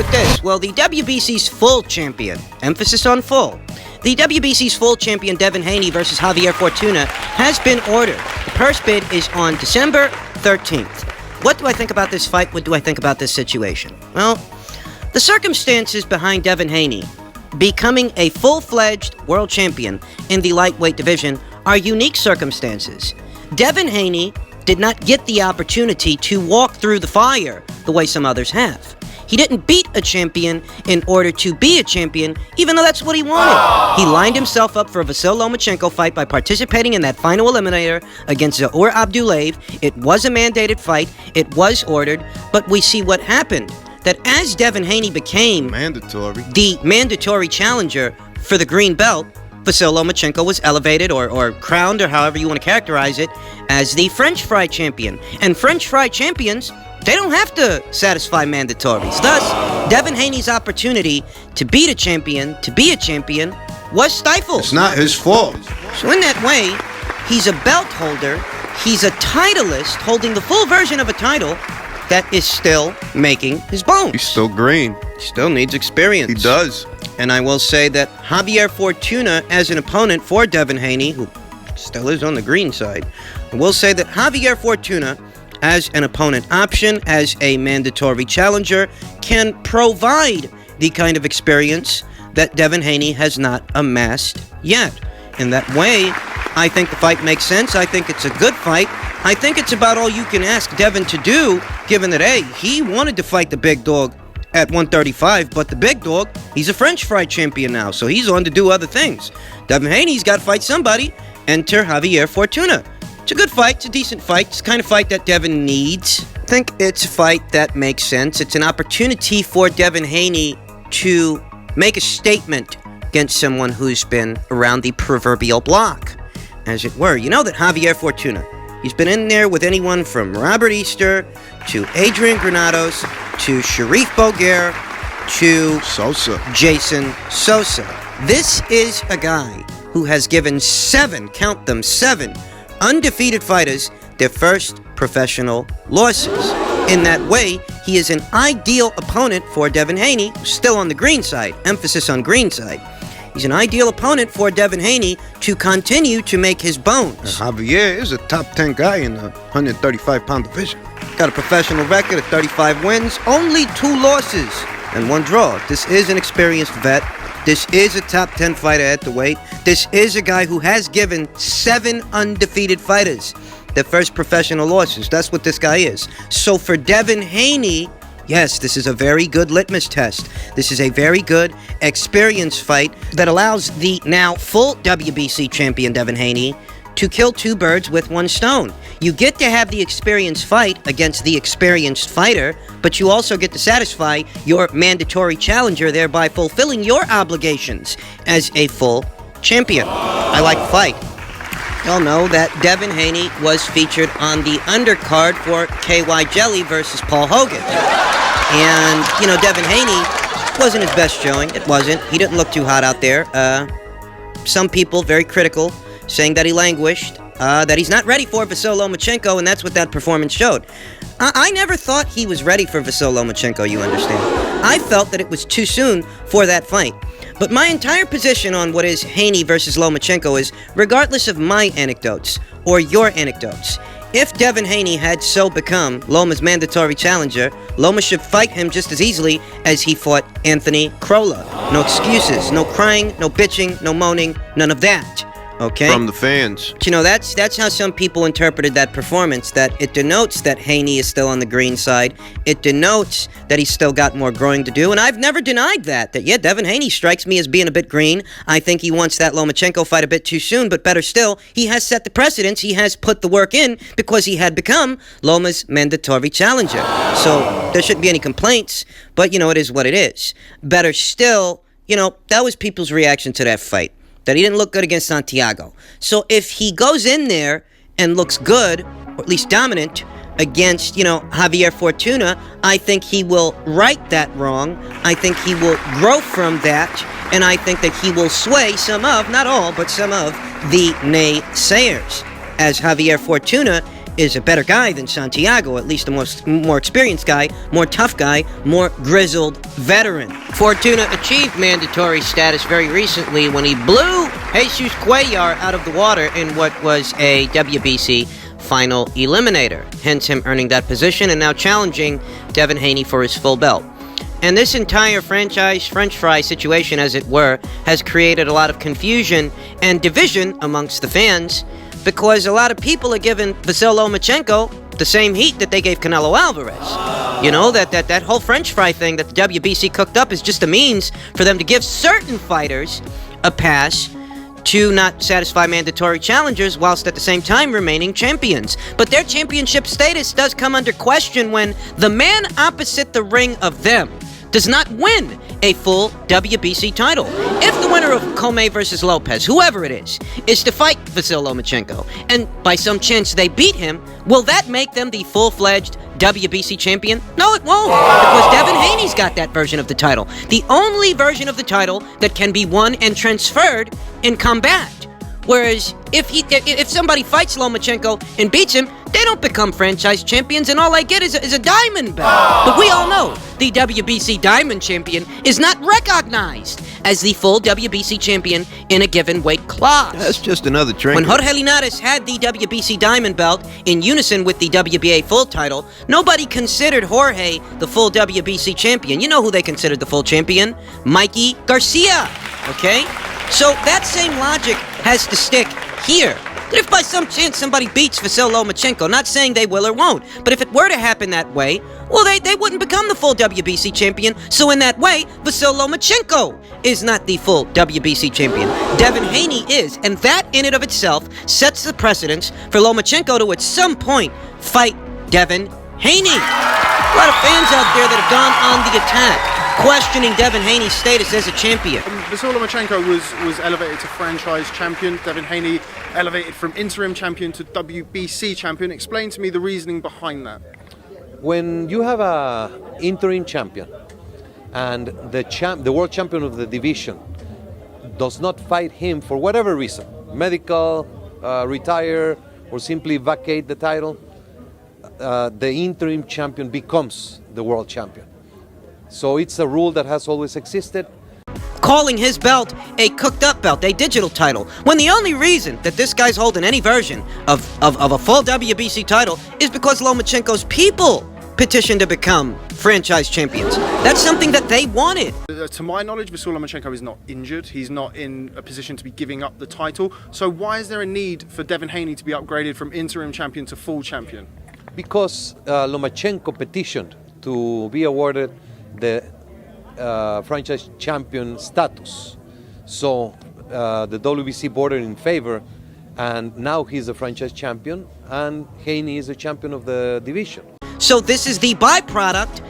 with this. Well, the WBC's full champion, emphasis on full, the WBC's full champion Devin Haney versus Javier Fortuna has been ordered. The purse bid is on December 13th. What do I think about this fight? What do I think about this situation? Well, the circumstances behind Devin Haney becoming a full-fledged world champion in the lightweight division are unique circumstances. Devin Haney did not get the opportunity to walk through the fire the way some others have. He didn't beat a champion in order to be a champion, even though that's what he wanted. He lined himself up for a Vasyl Lomachenko fight by participating in that final eliminator against Zaur Abdullayev. It was a mandated fight. It was ordered. But we see what happened. That as Devin Haney became the mandatory challenger for the green belt, Vasyl Lomachenko was elevated or crowned, or however you want to characterize it, as the French fry champion. And French fry champions, they don't have to satisfy mandatories. Thus, Devin Haney's opportunity to beat a champion, to be a champion, was stifled. It's not his fault. So in that way, he's a belt holder, he's a titleist holding the full version of a title that is still making his bones. He's still green. He still needs experience. He does. And I will say that Javier Fortuna, as an opponent for Devin Haney, who still is on the green side, I will say that Javier Fortuna, as an opponent option, as a mandatory challenger, can provide the kind of experience that Devin Haney has not amassed yet. In that way, I think the fight makes sense. I think it's a good fight. I think it's about all you can ask Devin to do, given that, hey, he wanted to fight the big dog at 135, but the big dog, he's a French fry champion now, so he's on to do other things. Devin Haney's got to fight somebody. Enter Javier Fortuna. It's a good fight. It's a decent fight. It's the kind of fight that Devin needs. I think it's a fight that makes sense. It's an opportunity for Devin Haney to make a statement against someone who's been around the proverbial block, as it were. You know that Javier Fortuna, he's been in there with anyone from Robert Easter to Adrian Granados to Sharif Boguer to Jason Sosa. This is a guy who has given seven undefeated fighters their first professional losses. In that way, he is an ideal opponent for Devin Haney, still on the green side, emphasis on green side. He's an ideal opponent for Devin Haney to continue to make his bones. Javier is a top 10 guy in the 135-pound division. Got a professional record of 35 wins, only 2 losses, and 1 draw. This is an experienced vet. This is a top 10 fighter at the weight. This is a guy who has given 7 undefeated fighters their first professional losses. That's what this guy is. So for Devin Haney, yes, this is a very good litmus test. This is a very good experience fight that allows the now full WBC champion Devin Haney to kill 2 birds with 1 stone. You get to have the experience fight against the experienced fighter, but you also get to satisfy your mandatory challenger, thereby fulfilling your obligations as a full champion. I like the fight. Y'all know that Devin Haney was featured on the undercard for KY Jelly versus Paul Hogan. And, you know, Devin Haney wasn't his best showing. It wasn't. He didn't look too hot out there. Some people, very critical, saying that he languished, that he's not ready for Vasyl Lomachenko, and that's what that performance showed. I never thought he was ready for Vasyl Lomachenko, you understand. I felt that it was too soon for that fight. But my entire position on what is Haney versus Lomachenko is, regardless of my anecdotes or your anecdotes, if Devin Haney had so become Loma's mandatory challenger, Loma should fight him just as easily as he fought Anthony Crolla. No excuses, no crying, no bitching, no moaning, none of that. Okay? From the fans. You know, that's how some people interpreted that performance, that it denotes that Haney is still on the green side. It denotes that he's still got more growing to do, and I've never denied that. That, yeah, Devin Haney strikes me as being a bit green. I think he wants that Lomachenko fight a bit too soon, but better still, he has set the precedence. He has put the work in because he had become Loma's mandatory challenger. So there shouldn't be any complaints, but, you know, it is what it is. Better still, you know, that was people's reaction to that fight, that he didn't look good against Santiago. So if he goes in there and looks good, or at least dominant, against, you know, Javier Fortuna, I think he will right that wrong. I think he will grow from that, and I think that he will sway some of, not all, but some of the naysayers, as Javier Fortuna is a better guy than Santiago, at least a more experienced guy, more tough guy, more grizzled veteran. Fortuna achieved mandatory status very recently when he blew Jesus Cuellar out of the water in what was a WBC final eliminator, hence him earning that position and now challenging Devin Haney for his full belt. And this entire franchise French fry situation, as it were, has created a lot of confusion and division amongst the fans because a lot of people are giving Vasyl Lomachenko the same heat that they gave Canelo Alvarez. You know, that whole French fry thing that the WBC cooked up is just a means for them to give certain fighters a pass to not satisfy mandatory challengers whilst at the same time remaining champions. But their championship status does come under question when the man opposite the ring of them does not win a full WBC title. If the winner of Comey versus Lopez, whoever it is to fight Vasyl Lomachenko, and by some chance they beat him, will that make them the full-fledged WBC champion? No, it won't, because Devin Haney's got that version of the title. The only version of the title that can be won and transferred in combat. Whereas if somebody fights Lomachenko and beats him, they don't become franchise champions, and all I get is a diamond belt. But we all know the WBC Diamond Champion is not recognized as the full WBC champion in a given weight class. That's just another drink. When Jorge Linares had the WBC Diamond belt in unison with the WBA full title, nobody considered Jorge the full WBC champion. You know who they considered the full champion? Mikey Garcia, okay? So that same logic has to stick here. That if by some chance somebody beats Vasyl Lomachenko, not saying they will or won't, but if it were to happen that way, well, they wouldn't become the full WBC champion. So in that way, Vasyl Lomachenko is not the full WBC champion. Devin Haney is, and that in and of itself sets the precedence for Lomachenko to at some point fight Devin Haney. A lot of fans out there that have gone on the attack, questioning Devin Haney's status as a champion. Vasyl Lomachenko was elevated to franchise champion. Devin Haney elevated from interim champion to WBC champion. Explain to me the reasoning behind that. When you have a interim champion and the world champion of the division does not fight him for whatever reason, medical, retire, or simply vacate the title, the interim champion becomes the world champion. So it's a rule that has always existed. Calling his belt a cooked-up belt, a digital title, when the only reason that this guy's holding any version of a full WBC title is because Lomachenko's people petitioned to become franchise champions. That's something that they wanted. To my knowledge, Vasyl Lomachenko is not injured. He's not in a position to be giving up the title. So why is there a need for Devin Haney to be upgraded from interim champion to full champion? Because Lomachenko petitioned to be awarded the franchise champion status. So the WBC voted in favor, and now he's a franchise champion, and Haney is a champion of the division. So this is the byproduct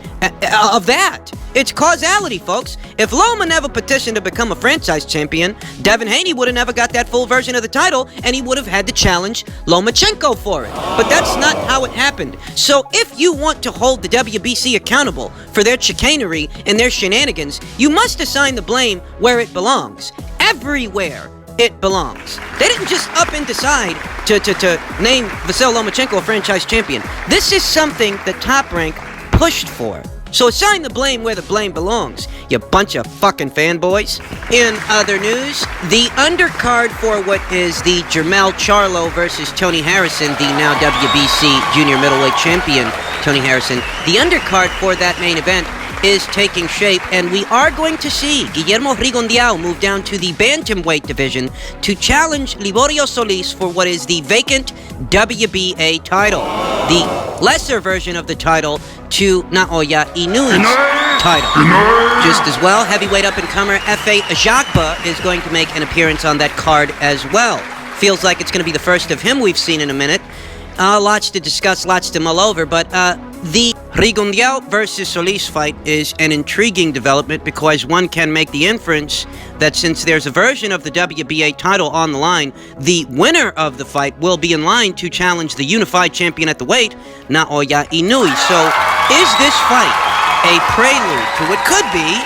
of that. It's causality, folks. If Loma never petitioned to become a franchise champion, Devin Haney would have never got that full version of the title, and he would have had to challenge Lomachenko for it. But that's not how it happened. So if you want to hold the WBC accountable for their chicanery and their shenanigans, you must assign the blame where it belongs. Everywhere it belongs. They didn't just up and decide to name Vasyl Lomachenko a franchise champion. This is something that Top Rank pushed for. So assign the blame where the blame belongs, you bunch of fucking fanboys. In other news, the undercard for what is the Jermell Charlo versus Tony Harrison, the now WBC junior middleweight champion, Tony Harrison, the undercard for that main event is taking shape, and we are going to see Guillermo Rigondeaux move down to the bantamweight division to challenge Liborio Solis for what is the vacant WBA title, the lesser version of the title to Naoya Inoui's title. Just as well, heavyweight up-and-comer F.A. Ajagba is going to make an appearance on that card as well. Feels like it's going to be the first of him we've seen in a minute. Lots to discuss, lots to mull over, but the Rigondeaux versus Solis fight is an intriguing development because one can make the inference that since there's a version of the WBA title on the line, the winner of the fight will be in line to challenge the unified champion at the weight, Naoya Inoue. So, is this fight a prelude to what could be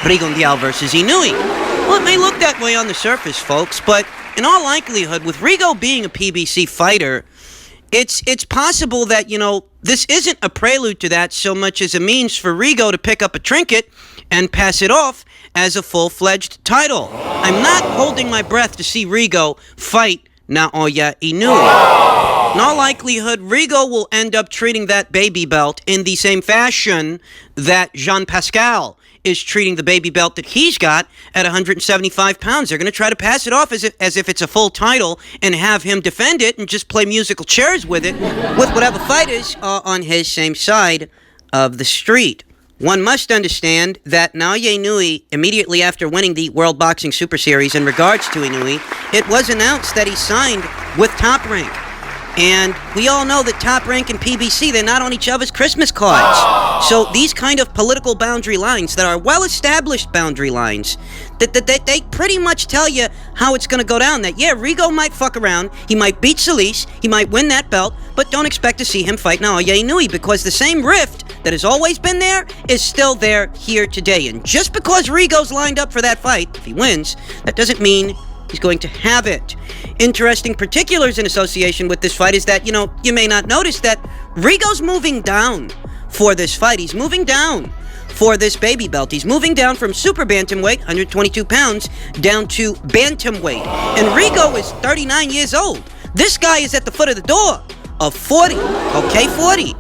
Rigondeaux versus Inoue? Well, it may look that way on the surface, folks, but in all likelihood, with Rigo being a PBC fighter, It's possible that, this isn't a prelude to that so much as a means for Rigo to pick up a trinket and pass it off as a full-fledged title. I'm not holding my breath to see Rigo fight Naoya Inoue. In all likelihood, Rigo will end up treating that baby belt in the same fashion that Jean Pascal is treating the baby belt that he's got at 175 pounds. They're going to try to pass it off as if it's a full title and have him defend it and just play musical chairs with it with whatever fighters are on his same side of the street. One must understand that Naoya Inoue, immediately after winning the World Boxing Super Series, in regards to Inoue, it was announced that he signed with Top Rank. And we all know that Top Rank and PBC, they're not on each other's Christmas cards. So these kind of political boundary lines that are well-established boundary lines, that they pretty much tell you how it's going to go down. That, yeah, Rigo might fuck around, he might beat Solis, he might win that belt, but don't expect to see him fight Naoya Inoue, because the same rift that has always been there is still there here today. And just because Rigo's lined up for that fight, if he wins, that doesn't mean he's going to have it. Interesting particulars in association with this fight is that, you may not notice that Rigo's moving down for this fight. He's moving down for this baby belt. He's moving down from super bantamweight, 122 pounds, down to bantamweight. And Rigo is 39 years old. This guy is at the foot of the door of 40. Okay, 40.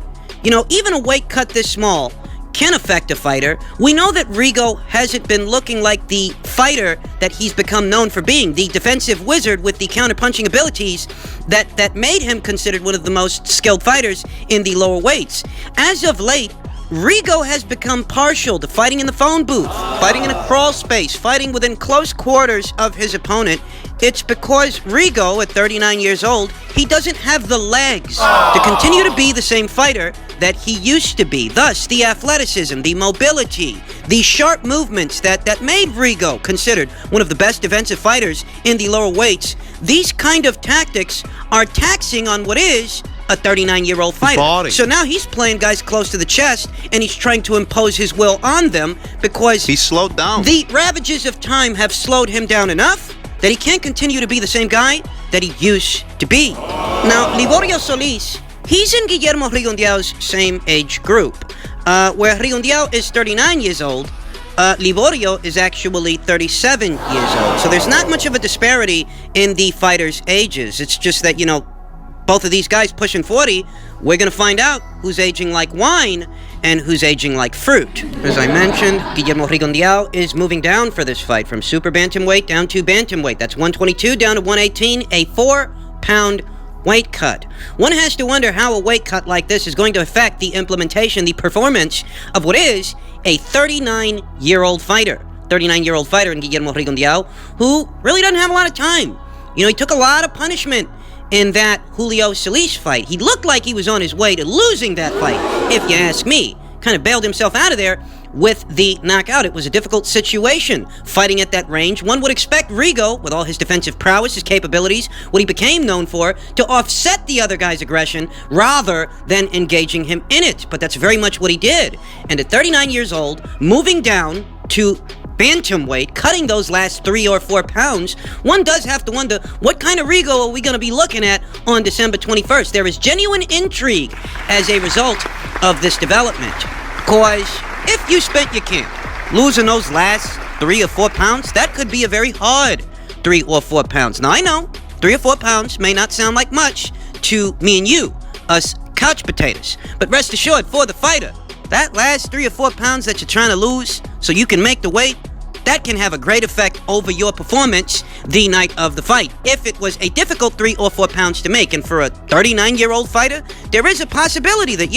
Even a weight cut this small can affect a fighter. We know that Rigo hasn't been looking like the fighter that he's become known for being, the defensive wizard with the counter-punching abilities that made him considered one of the most skilled fighters in the lower weights. As of late, Rigo has become partial to fighting in the phone booth, fighting in a crawl space, fighting within close quarters of his opponent. It's because Rigo, at 39 years old, he doesn't have the legs to continue to be the same fighter that he used to be. Thus, the athleticism, the mobility, the sharp movements that made Rigo considered one of the best defensive fighters in the lower weights, these kind of tactics are taxing on what is a 39-year-old fighter. Body. So now he's playing guys close to the chest, and he's trying to impose his will on them because He's slowed down. the ravages of time have slowed him down enough that he can't continue to be the same guy that he used to be. Now, Liborio Solis, he's in Guillermo Rigondeaux's same age group, where Rigondeaux is 39 years old. Liborio is actually 37 years old. So there's not much of a disparity in the fighters' ages. It's just that, both of these guys pushing 40, we're going to find out who's aging like wine and who's aging like fruit. As I mentioned, Guillermo Rigondeaux is moving down for this fight from super bantamweight down to bantamweight. That's 122 down to 118, a 4-pound weight cut. One has to wonder how a weight cut like this is going to affect the implementation, the performance of what is a 39-year-old fighter. 39-year-old fighter in Guillermo Rigondeaux, who really doesn't have a lot of time. He took a lot of punishment in that Julio Solis fight. He looked like he was on his way to losing that fight, if you ask me. Kind of bailed himself out of there with the knockout. It was a difficult situation fighting at that range. One would expect Rigo, with all his defensive prowess, his capabilities, what he became known for, to offset the other guy's aggression rather than engaging him in it. But that's very much what he did. And at 39 years old, moving down to bantamweight, cutting those last 3 or 4 pounds, one does have to wonder, what kind of Rigo are we going to be looking at on December 21st? There is genuine intrigue as a result of this development. Because if you spent your camp losing those last 3 or 4 pounds, that could be a very hard 3 or 4 pounds. Now, I know 3 or 4 pounds may not sound like much to me and you, us couch potatoes. But rest assured, for the fighter, that last 3 or 4 pounds that you're trying to lose so you can make the weight, that can have a great effect over your performance the night of the fight. If it was a difficult 3 or 4 pounds to make, and for a 39-year-old fighter, there is a possibility that,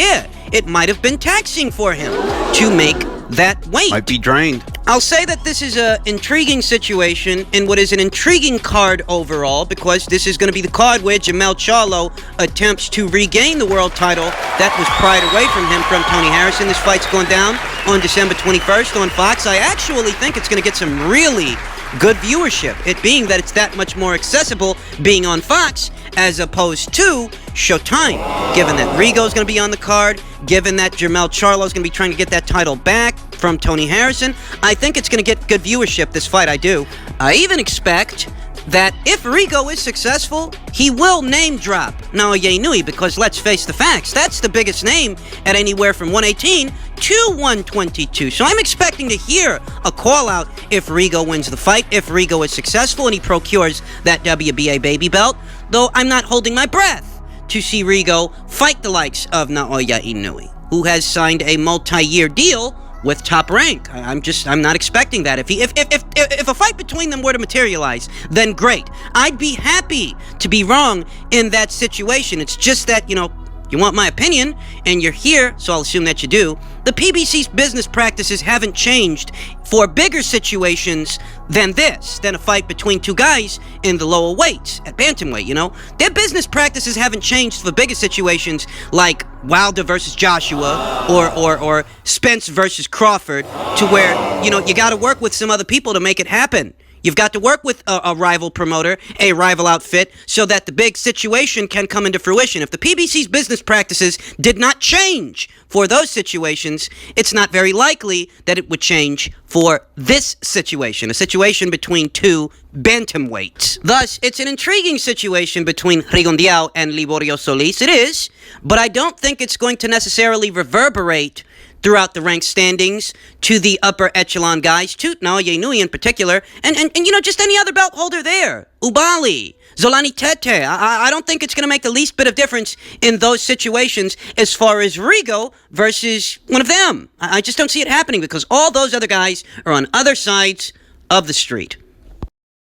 it might have been taxing for him to make that weight. Might be drained. I'll say that this is an intriguing situation and what is an intriguing card overall, because this is going to be the card where Jermell Charlo attempts to regain the world title that was pried away from him from Tony Harrison. This fight's going down on December 21st on Fox. I actually think it's going to get some really good viewership, it being that it's that much more accessible being on Fox as opposed to Showtime. Given that Rigo's going to be on the card, given that Jermell Charlo's going to be trying to get that title back from Tony Harrison, I think it's going to get good viewership, this fight, I do. I even expect that if Rigo is successful, he will name drop Naoya Inoue, because let's face the facts, that's the biggest name at anywhere from 118 to 122. So I'm expecting to hear a call out if Rigo wins the fight, if Rigo is successful and he procures that WBA baby belt, though I'm not holding my breath to see Rigo fight the likes of Naoya Inoue, who has signed a multi-year deal with Top Rank. I'm not expecting that. If a fight between them were to materialize, then great. I'd be happy to be wrong in that situation. It's just that, you want my opinion, and you're here, so I'll assume that you do. The PBC's business practices haven't changed for bigger situations than this, than a fight between two guys in the lower weights, at bantamweight, Their business practices haven't changed for bigger situations like Wilder versus Joshua or Spence versus Crawford, to where, you got to work with some other people to make it happen. You've got to work with a rival promoter, a rival outfit, so that the big situation can come into fruition. If the PBC's business practices did not change for those situations, it's not very likely that it would change for this situation, a situation between two bantamweights. Thus, it's an intriguing situation between Rigondeaux and Liborio Solis. It is, but I don't think it's going to necessarily reverberate throughout the rank standings to the upper echelon guys, to Naoya Inoue in particular, and just any other belt holder there. Ubali, Zolani Tete. I don't think it's going to make the least bit of difference in those situations as far as Rigo versus one of them. I just don't see it happening because all those other guys are on other sides of the street.